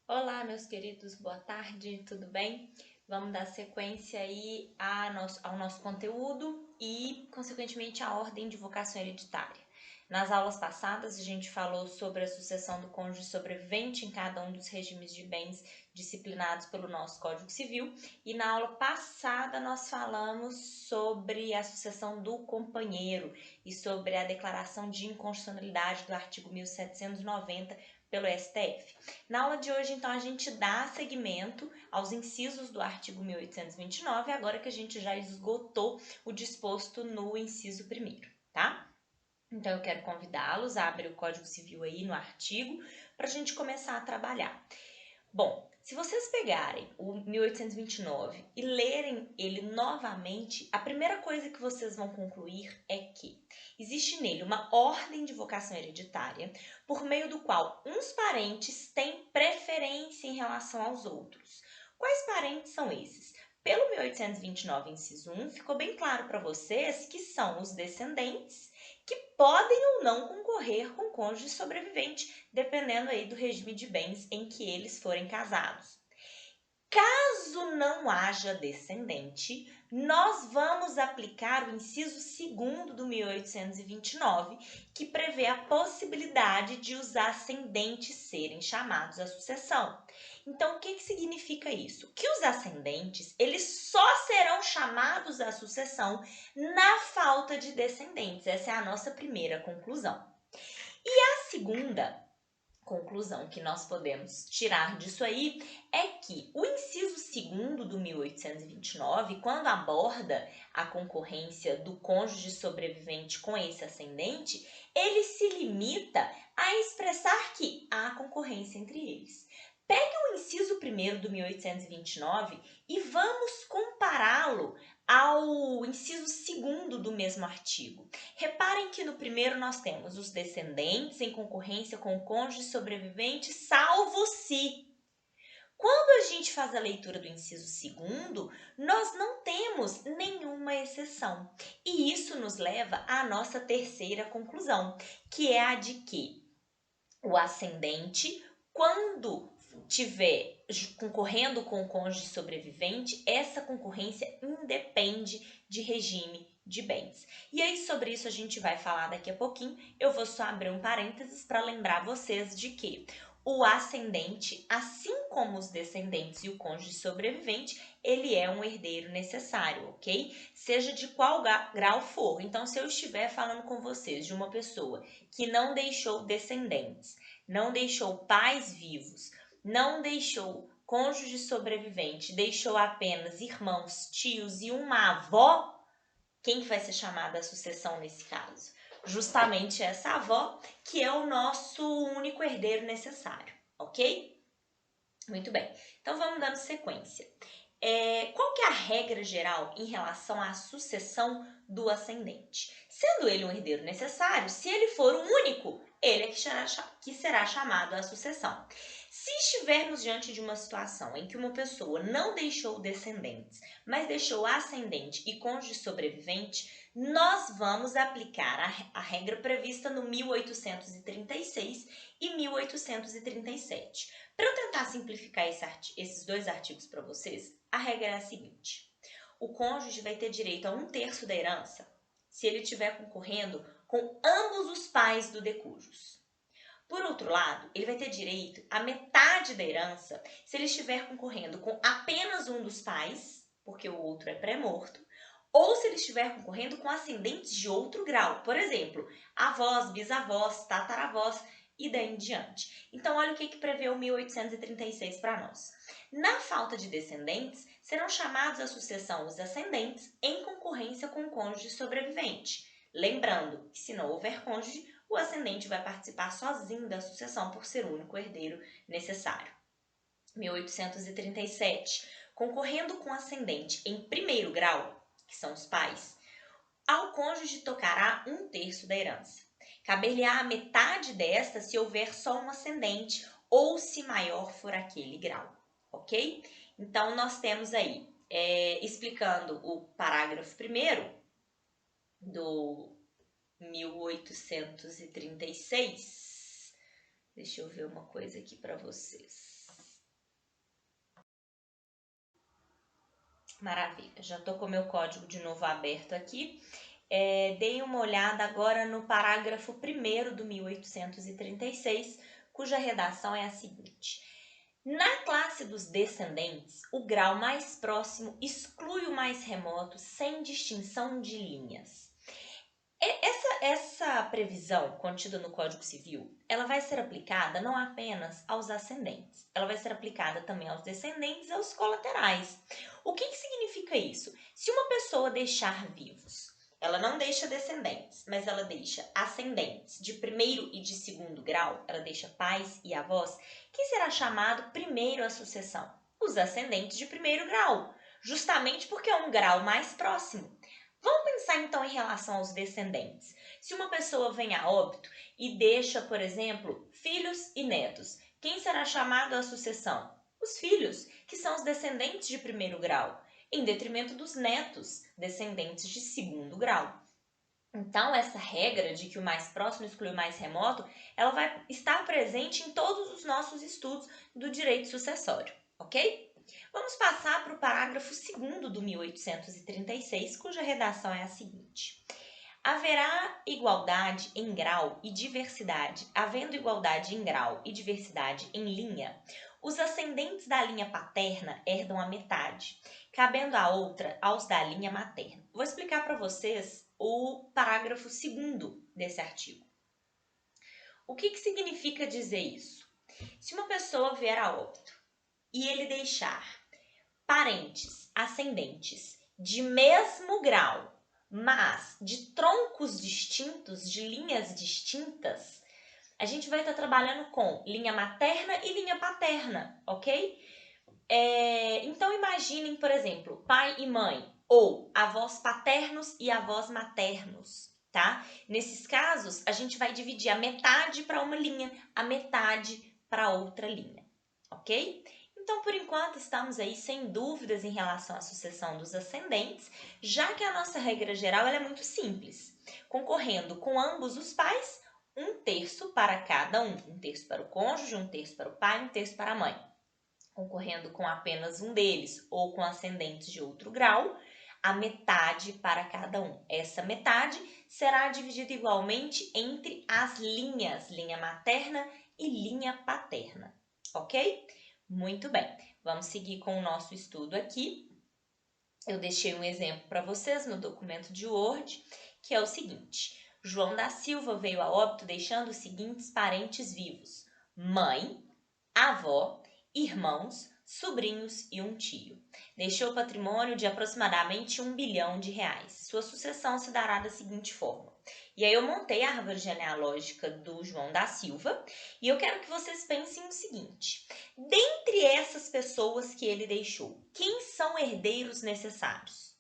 Olá, meus queridos, boa tarde, tudo bem? Vamos dar sequência aí ao nosso conteúdo e, consequentemente, à ordem de vocação hereditária. Nas aulas passadas, a gente falou sobre a sucessão do cônjuge sobrevivente em cada um dos regimes de bens disciplinados pelo nosso Código Civil, e na aula passada nós falamos sobre a sucessão do companheiro e sobre a declaração de inconstitucionalidade do artigo 1790 pelo STF. Na aula de hoje, então, a gente dá seguimento aos incisos do artigo 1829, agora que a gente já esgotou o disposto no inciso 1º, tá? Então, eu quero convidá-los a abrir o Código Civil aí no artigo para a gente começar a trabalhar. Bom, se vocês pegarem o 1829 e lerem ele novamente, a primeira coisa que vocês vão concluir é que existe nele uma ordem de vocação hereditária por meio do qual uns parentes têm preferência em relação aos outros. Quais parentes são esses? Pelo 1829, inciso 1, ficou bem claro para vocês que são os descendentes que podem ou não concorrer com o cônjuge sobrevivente, dependendo aí do regime de bens em que eles forem casados. Caso não haja descendente, nós vamos aplicar o inciso 2º do 1829, que prevê a possibilidade de os ascendentes serem chamados à sucessão. Então, o que significa isso? Que os ascendentes, eles só serão chamados à sucessão na falta de descendentes. Essa é a nossa primeira conclusão. E a segunda conclusão que nós podemos tirar disso aí é que o inciso 2º do 1829, quando aborda a concorrência do cônjuge sobrevivente com esse ascendente, ele se limita a expressar que há concorrência entre eles. Pegue o inciso 1º do 1829 e vamos compará-lo ao inciso 2º do mesmo artigo. Reparem que no primeiro nós temos os descendentes em concorrência com o cônjuge sobrevivente, salvo se. Quando a gente faz a leitura do inciso 2º, nós não temos nenhuma exceção. E isso nos leva à nossa terceira conclusão, que é a de que o ascendente, quando tiver concorrendo com o cônjuge sobrevivente, essa concorrência independe de regime de bens. E aí, sobre isso a gente vai falar daqui a pouquinho. Eu vou só abrir um parênteses para lembrar vocês de que o ascendente, assim como os descendentes e o cônjuge sobrevivente, ele é um herdeiro necessário, ok? Seja de qual grau for. Então, se eu estiver falando com vocês de uma pessoa que não deixou descendentes, não deixou pais vivos, não deixou cônjuge sobrevivente, deixou apenas irmãos, tios e uma avó, quem que vai ser chamada à sucessão nesse caso? Justamente essa avó, que é o nosso único herdeiro necessário, ok? Muito bem, então vamos dando sequência. Qual que é a regra geral em relação à sucessão do ascendente? Sendo ele um herdeiro necessário, se ele for o único, ele é que será chamado à sucessão. Se estivermos diante de uma situação em que uma pessoa não deixou descendentes, mas deixou ascendente e cônjuge sobrevivente, nós vamos aplicar a regra prevista no 1836 e 1837. Para eu tentar simplificar esses dois artigos para vocês, a regra é a seguinte: o cônjuge vai ter direito a 1/3 da herança se ele estiver concorrendo com ambos os pais do decujus. Por outro lado, ele vai ter direito a metade da herança se ele estiver concorrendo com apenas um dos pais, porque o outro é pré-morto, ou se ele estiver concorrendo com ascendentes de outro grau, por exemplo, avós, bisavós, tataravós e daí em diante. Então, olha o que prevê o 1836 para nós. Na falta de descendentes, serão chamados à sucessão os ascendentes em concorrência com o cônjuge sobrevivente. Lembrando que, se não houver cônjuge, o ascendente vai participar sozinho da sucessão por ser o único herdeiro necessário. 1837. Concorrendo com o ascendente em primeiro grau, que são os pais, ao cônjuge tocará 1/3 da herança. Caber-lhe-á a metade desta se houver só um ascendente ou se maior for aquele grau, ok? Então, nós temos aí, explicando o parágrafo 1º do 1836. Deixa eu ver uma coisa aqui para vocês. Maravilha, já estou com o meu código de novo aberto aqui. Dei uma olhada agora no parágrafo 1º do 1836, cuja redação é a seguinte. Na classe dos descendentes, o grau mais próximo exclui o mais remoto sem distinção de linhas. Essa previsão contida no Código Civil, ela vai ser aplicada não apenas aos ascendentes, ela vai ser aplicada também aos descendentes e aos colaterais. O que significa isso? Se uma pessoa deixar vivos, ela não deixa descendentes, mas ela deixa ascendentes de primeiro e de segundo grau, ela deixa pais e avós, quem será chamado primeiro à sucessão? Os ascendentes de primeiro grau, justamente porque é um grau mais próximo. Vamos pensar então em relação aos descendentes. Se uma pessoa vem a óbito e deixa, por exemplo, filhos e netos, quem será chamado à sucessão? Os filhos, que são os descendentes de primeiro grau, em detrimento dos netos, descendentes de segundo grau. Então, essa regra de que o mais próximo exclui o mais remoto, ela vai estar presente em todos os nossos estudos do direito sucessório, ok? Vamos passar para o parágrafo 2º do 1836, cuja redação é a seguinte. Haverá igualdade em grau e diversidade, havendo igualdade em grau e diversidade em linha, os ascendentes da linha paterna herdam a metade, cabendo a outra aos da linha materna. Vou explicar para vocês o parágrafo 2º desse artigo. O que significa dizer isso? Se uma pessoa vier a óbito e ele deixar parentes ascendentes de mesmo grau, mas de troncos distintos, de linhas distintas, a gente vai estar trabalhando com linha materna e linha paterna, ok? Então, imaginem, por exemplo, pai e mãe, ou avós paternos e avós maternos, tá? Nesses casos, a gente vai dividir a metade para uma linha, a metade para outra linha, ok? Então, por enquanto, estamos aí sem dúvidas em relação à sucessão dos ascendentes, já que a nossa regra geral é muito simples, concorrendo com ambos os pais, 1/3 para cada um, 1/3 para o cônjuge, 1/3 para o pai, 1/3 para a mãe. Concorrendo com apenas um deles ou com ascendentes de outro grau, a metade para cada um. Essa metade será dividida igualmente entre as linhas, linha materna e linha paterna, ok? Muito bem, vamos seguir com o nosso estudo aqui. Eu deixei um exemplo para vocês no documento de Word, que é o seguinte. João da Silva veio a óbito deixando os seguintes parentes vivos: mãe, avó, irmãos, sobrinhos e um tio. Deixou patrimônio de aproximadamente R$1 bilhão. Sua sucessão se dará da seguinte forma. E aí eu montei a árvore genealógica do João da Silva e eu quero que vocês pensem o seguinte. Dentre essas pessoas que ele deixou, quem são herdeiros necessários?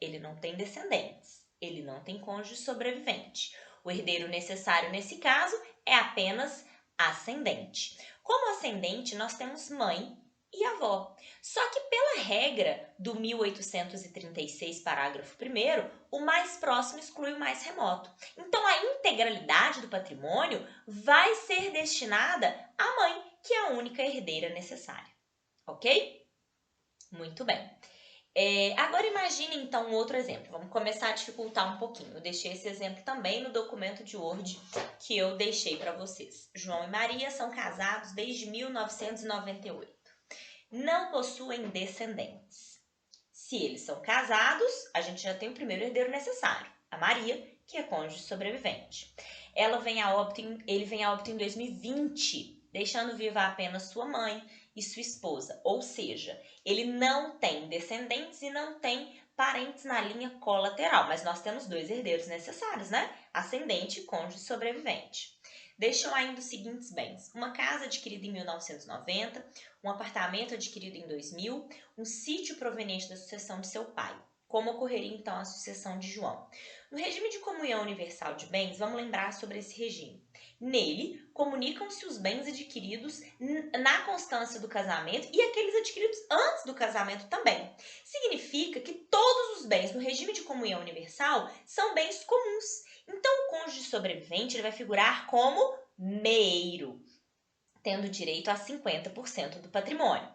Ele não tem descendentes, ele não tem cônjuge sobrevivente. O herdeiro necessário nesse caso é apenas ascendente. Como ascendente, nós temos mãe e avó. Só que pela regra do 1836, parágrafo 1º, o mais próximo exclui o mais remoto. Então, a integralidade do patrimônio vai ser destinada à mãe, que é a única herdeira necessária. Ok? Muito bem. Agora imagine então um outro exemplo. Vamos começar a dificultar um pouquinho. Eu deixei esse exemplo também no documento de Word que eu deixei para vocês. João e Maria são casados desde 1998. Não possuem descendentes. Se eles são casados, a gente já tem o primeiro herdeiro necessário, a Maria, que é cônjuge sobrevivente. Ele vem a óbito em 2020, deixando viva apenas sua mãe e sua esposa. Ou seja, ele não tem descendentes e não tem parentes na linha colateral, mas nós temos 2 herdeiros necessários, né? Ascendente e cônjuge sobrevivente. Deixam ainda os seguintes bens: uma casa adquirida em 1990, um apartamento adquirido em 2000, um sítio proveniente da sucessão de seu pai. Como ocorreria então a sucessão de João? No regime de comunhão universal de bens, vamos lembrar sobre esse regime. Nele, comunicam-se os bens adquiridos na constância do casamento e aqueles adquiridos antes do casamento também. Significa que todos os bens no regime de comunhão universal são bens comuns. Então, o cônjuge sobrevivente ele vai figurar como meio, tendo direito a 50% do patrimônio.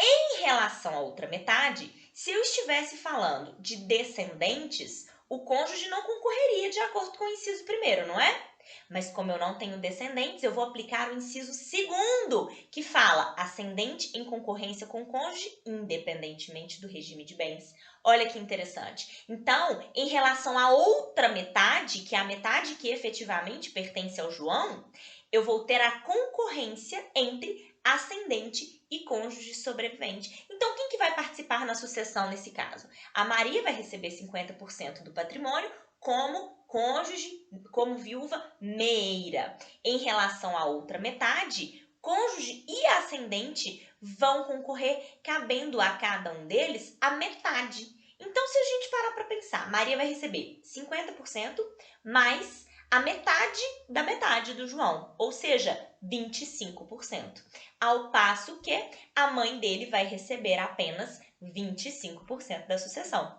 Em relação à outra metade, Se eu estivesse falando de descendentes, o cônjuge não concorreria de acordo com o inciso primeiro, não é? Mas como eu não tenho descendentes, eu vou aplicar o inciso segundo, que fala ascendente em concorrência com o cônjuge, independentemente do regime de bens. Olha que interessante. Então, em relação à outra metade, que é a metade que efetivamente pertence ao João, eu vou ter a concorrência entre ascendente e cônjuge sobrevivente. Então, quem que vai participar na sucessão nesse caso? A Maria vai receber 50% do patrimônio como cônjuge, como viúva meira. Em relação à outra metade, cônjuge e ascendente vão concorrer, cabendo a cada um deles a metade. Então, se a gente parar para pensar, Maria vai receber 50% mais a metade da metade do João, ou seja, 25%. Ao passo que a mãe dele vai receber apenas 25% da sucessão.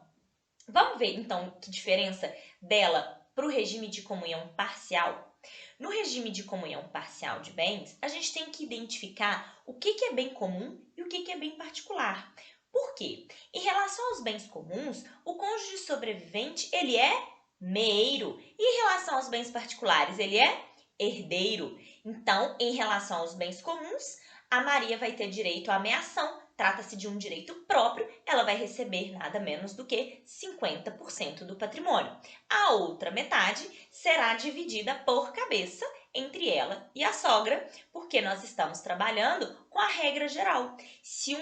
Vamos ver, então, que diferença dela para o regime de comunhão parcial? No regime de comunhão parcial de bens, a gente tem que identificar o que é bem comum e o que é bem particular. Por quê? Em relação aos bens comuns, o cônjuge sobrevivente, ele é meiro. E em relação aos bens particulares, ele é herdeiro. Então, em relação aos bens comuns, a Maria vai ter direito à ameação. Trata-se de um direito próprio, ela vai receber nada menos do que 50% do patrimônio. A outra metade será dividida por cabeça entre ela e a sogra, porque nós estamos trabalhando com a regra geral. Se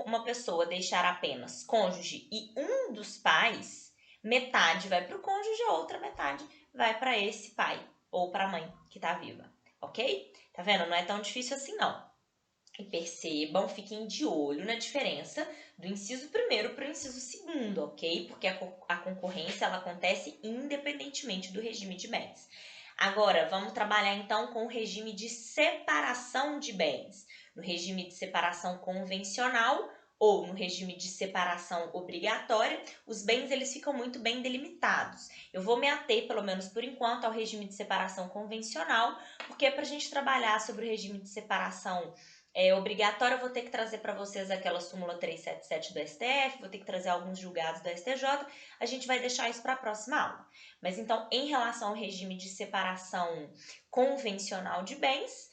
uma pessoa deixar apenas cônjuge e um dos pais, metade vai para o cônjuge, a outra metade vai para esse pai ou para a mãe que está viva, ok? Tá vendo? Não é tão difícil assim não. E percebam, fiquem de olho na diferença do inciso primeiro para o inciso segundo, ok? Porque a concorrência ela acontece independentemente do regime de bens. Agora, vamos trabalhar então com o regime de separação de bens. No regime de separação convencional ou no regime de separação obrigatória, os bens eles ficam muito bem delimitados. Eu vou me ater, pelo menos por enquanto, ao regime de separação convencional, porque é para a gente trabalhar sobre o regime de separação obrigatória, eu vou ter que trazer para vocês aquela súmula 377 do STF, vou ter que trazer alguns julgados do STJ, a gente vai deixar isso para a próxima aula. Mas então, em relação ao regime de separação convencional de bens,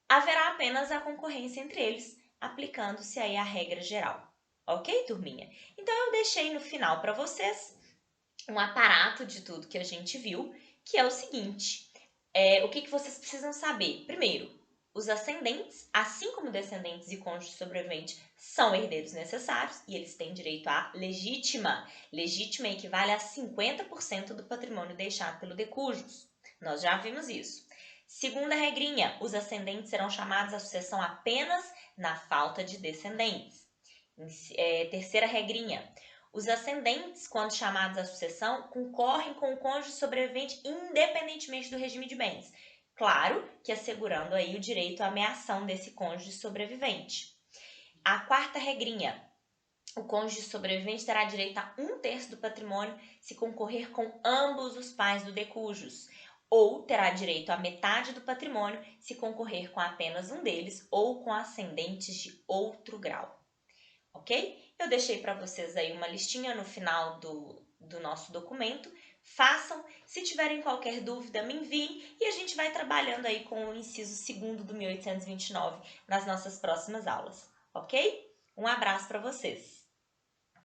haverá apenas a concorrência entre eles, aplicando-se aí a regra geral. Ok, turminha? Então, eu deixei no final para vocês um aparato de tudo que a gente viu, que é o seguinte, o que vocês precisam saber? Primeiro, os ascendentes, assim como descendentes e cônjuge sobrevivente, são herdeiros necessários e eles têm direito à legítima. Legítima equivale a 50% do patrimônio deixado pelo decujus. Nós já vimos isso. Segunda regrinha, os ascendentes serão chamados à sucessão apenas na falta de descendentes. Terceira regrinha, os ascendentes, quando chamados à sucessão, concorrem com o cônjuge sobrevivente independentemente do regime de bens. Claro que assegurando aí o direito à ameação desse cônjuge sobrevivente. A quarta regrinha, o cônjuge sobrevivente terá direito a 1/3 do patrimônio se concorrer com ambos os pais do decujus, ou terá direito a metade do patrimônio se concorrer com apenas um deles ou com ascendentes de outro grau. Ok? Eu deixei para vocês aí uma listinha no final do nosso documento. Façam, se tiverem qualquer dúvida, me enviem e a gente vai trabalhando aí com o inciso 2º do 1829 nas nossas próximas aulas, ok? Um abraço para vocês!